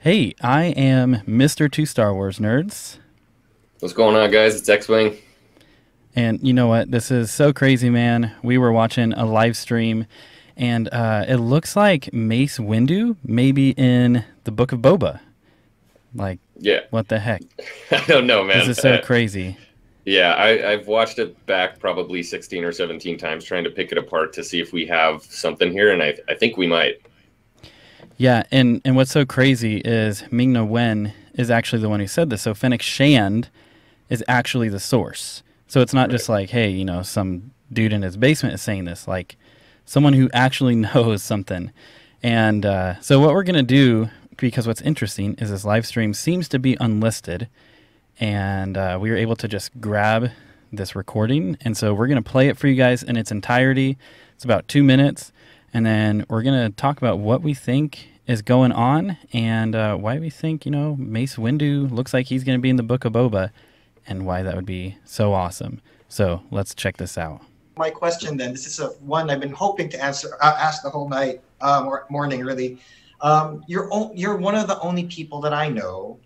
Hey, I am Mr. Two Star Wars Nerds. What's going on, guys? It's X-Wing. And you know what? This is so crazy, man. We were watching a live stream, and it looks like Mace Windu may be in the Book of Boba. Like, Yeah, what the heck? I don't know, This man. is so crazy. Yeah, I've watched it back probably 16 or 17 times trying to pick it apart to see if we have something here, and I think we might. Yeah, and what's so crazy is Ming Wen is actually the one who said this. So Fennec Shand is actually the source. So it's not Right. just like, hey, some dude in his basement is saying this. Like, someone who actually knows something. And so what we're going to do, because what's interesting is this live stream seems to be unlisted. And we were able to just grab this recording. And so we're going to play it for you guys in its entirety. It's about 2 minutes. And then we're going to talk about what we think is going on and why we think, Mace Windu looks like he's going to be in the Book of Boba and why that would be so awesome. So let's check this out. My question then, this is one I've been hoping to ask the whole night, or morning really. You're one of the only people that I know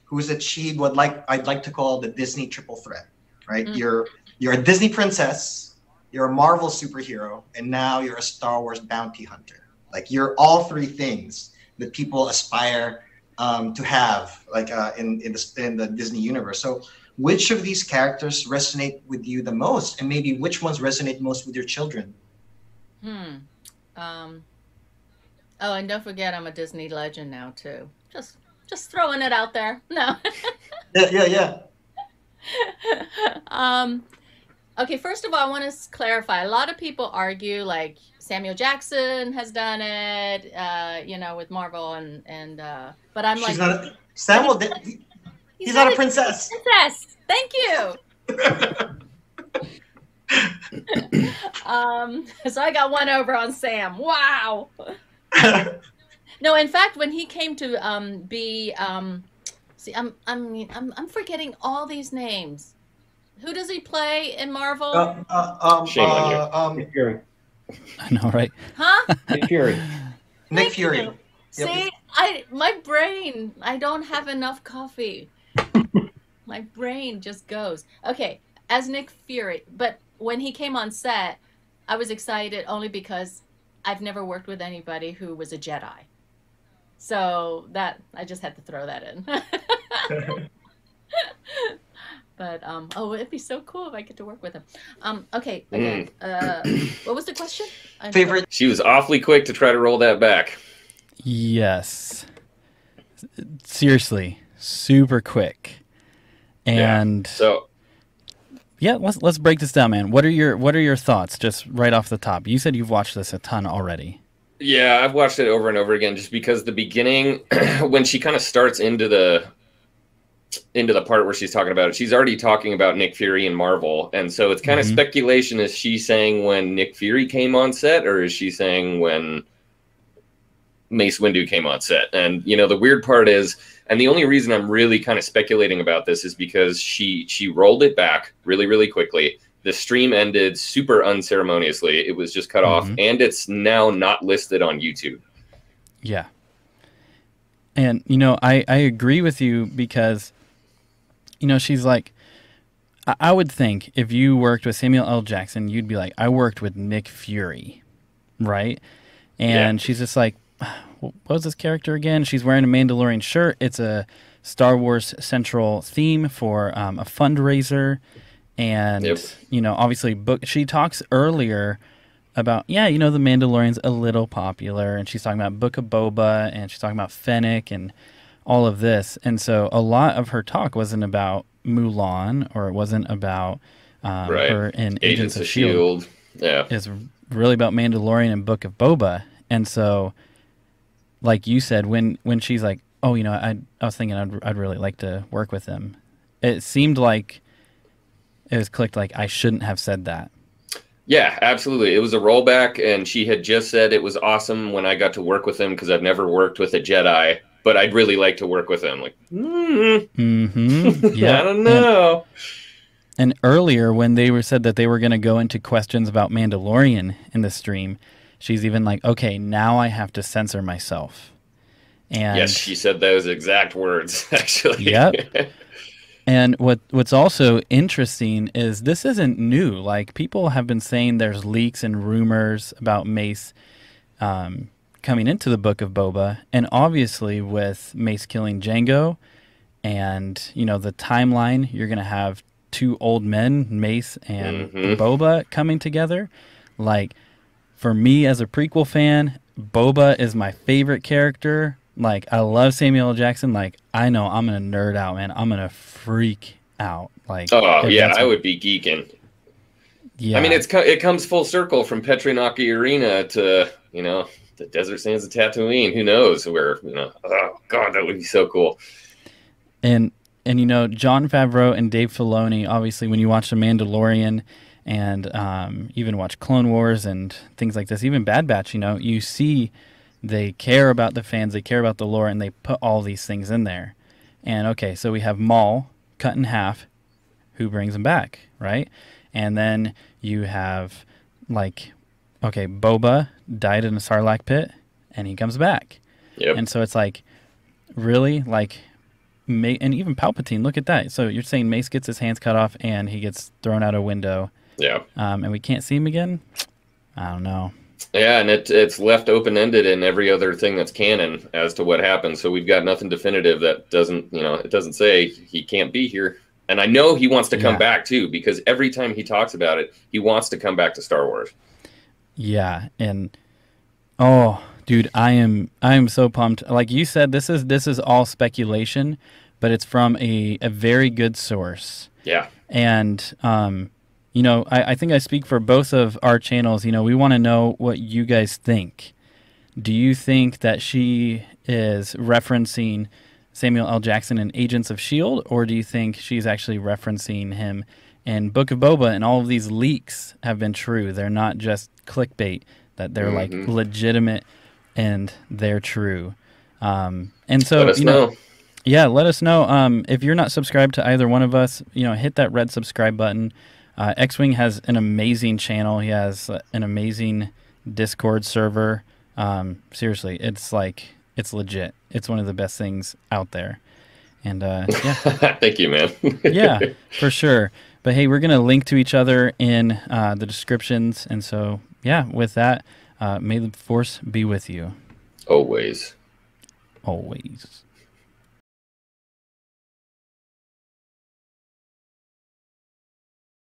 who's achieved what I'd like to call the Disney triple threat, right? Mm. You're a Disney princess, you're a Marvel superhero, and now you're a Star Wars bounty hunter. Like, you're all three things that people aspire to have, like in the Disney universe. So, which of these characters resonate with you the most, and maybe which ones resonate most with your children? Oh, and don't forget, I'm a Disney legend now too. Just throwing it out there. No. Yeah. Okay, first of all, I want to clarify. A lot of people argue like Samuel Jackson has done it, with Marvel but I'm She's like, not Samuel. He's not a princess. Princess. Thank you. So I got one over on Sam. Wow. No, in fact, when he came to see, I'm forgetting all these names. Who does he play in Marvel? Shame on you. Nick Fury. I know, right? Huh? Nick Fury. Nick Fury. You. Yep. See, my brain, I don't have enough coffee. My brain just goes. Okay, as Nick Fury. But when he came on set, I was excited only because I've never worked with anybody who was a Jedi. So that, I just had to throw that in. But, it'd be so cool if I get to work with him. Okay, again, what was the question? Favorite? She was awfully quick to try to roll that back. Yes. Seriously, super quick. And let's break this down, man. What are your thoughts just right off the top? You said you've watched this a ton already. Yeah, I've watched it over and over again just because the beginning, when she kind of starts into the part where she's talking about it, she's already talking about Nick Fury and Marvel. And so it's kind of speculation. Is she saying when Nick Fury came on set, or is she saying when Mace Windu came on set? And, the weird part is, and the only reason I'm really kind of speculating about this is because she rolled it back really, really quickly. The stream ended super unceremoniously. It was just cut off, and it's now not listed on YouTube. Yeah. And, I agree with you because, she's like, I would think if you worked with Samuel L. Jackson, you'd be like, I worked with Nick Fury, right? And she's just like, what was this character again? She's wearing a Mandalorian shirt. It's a Star Wars central theme for a fundraiser. And, obviously, she talks earlier about, the Mandalorian's a little popular. And she's talking about Book of Boba, and she's talking about Fennec and all of this. And so a lot of her talk wasn't about Mulan, or it wasn't about her in Agents of S.H.I.E.L.D. Yeah. It's really about Mandalorian and Book of Boba. And so, like you said, when she's like, oh, I was thinking I'd really like to work with him, it seemed like it was clicked like I shouldn't have said that. Yeah, absolutely. It was a rollback, and she had just said it was awesome when I got to work with him because I've never worked with a Jedi, but I'd really like to work with him. Like, yeah, I don't know. And earlier, when they said that they were going to go into questions about Mandalorian in the stream, she's even like, okay, now I have to censor myself. And yes, she said those exact words, actually. yep. And what's also interesting is this isn't new. Like, people have been saying there's leaks and rumors about Mace coming into the Book of Boba, and obviously with Mace killing Jango, and the timeline, you're gonna have two old men, Mace and Boba, coming together. Like, for me as a prequel fan, Boba is my favorite character. Like, I love Samuel L. Jackson. Like, I know I'm gonna nerd out, man. I'm gonna freak out. Like, oh yeah, I would be geeking. Yeah, I mean, it comes full circle from Petrinaki Arena to the desert sands of Tatooine. Who knows where? Oh god, that would be so cool. And Jon Favreau and Dave Filoni, obviously, when you watch The Mandalorian and even watch Clone Wars and things like this, even Bad Batch, you see they care about the fans, they care about the lore, and they put all these things in there. And okay, so we have Maul cut in half. Who brings him back, right? And then you have, Boba died in a Sarlacc pit, and he comes back. Yep. And so it's like, really? And even Palpatine, look at that. So you're saying Mace gets his hands cut off, and he gets thrown out a window. Yeah. And we can't see him again? I don't know. Yeah, and it's left open-ended in every other thing that's canon as to what happens. So we've got nothing definitive that doesn't, it doesn't say he can't be here. And I know he wants to come back too, because every time he talks about it, he wants to come back to Star Wars. Yeah, and oh, dude, I am so pumped. Like you said, this is all speculation, but it's from a very good source. Yeah. And I think I speak for both of our channels. We want to know what you guys think. Do you think that she is referencing Samuel L. Jackson in Agents of S.H.I.E.L.D., or do you think she's actually referencing him in Book of Boba, and all of these leaks have been true? They're not just clickbait, that they're legitimate and they're true. And so, let us know. Yeah, let us know. If you're not subscribed to either one of us, hit that red subscribe button. X-Wing has an amazing channel. He has an amazing Discord server. Seriously, it's legit. It's one of the best things out there. And yeah. Thank you, man. Yeah, for sure. But hey, we're going to link to each other in the descriptions. And so, yeah, with that, may the Force be with you. Always. Always.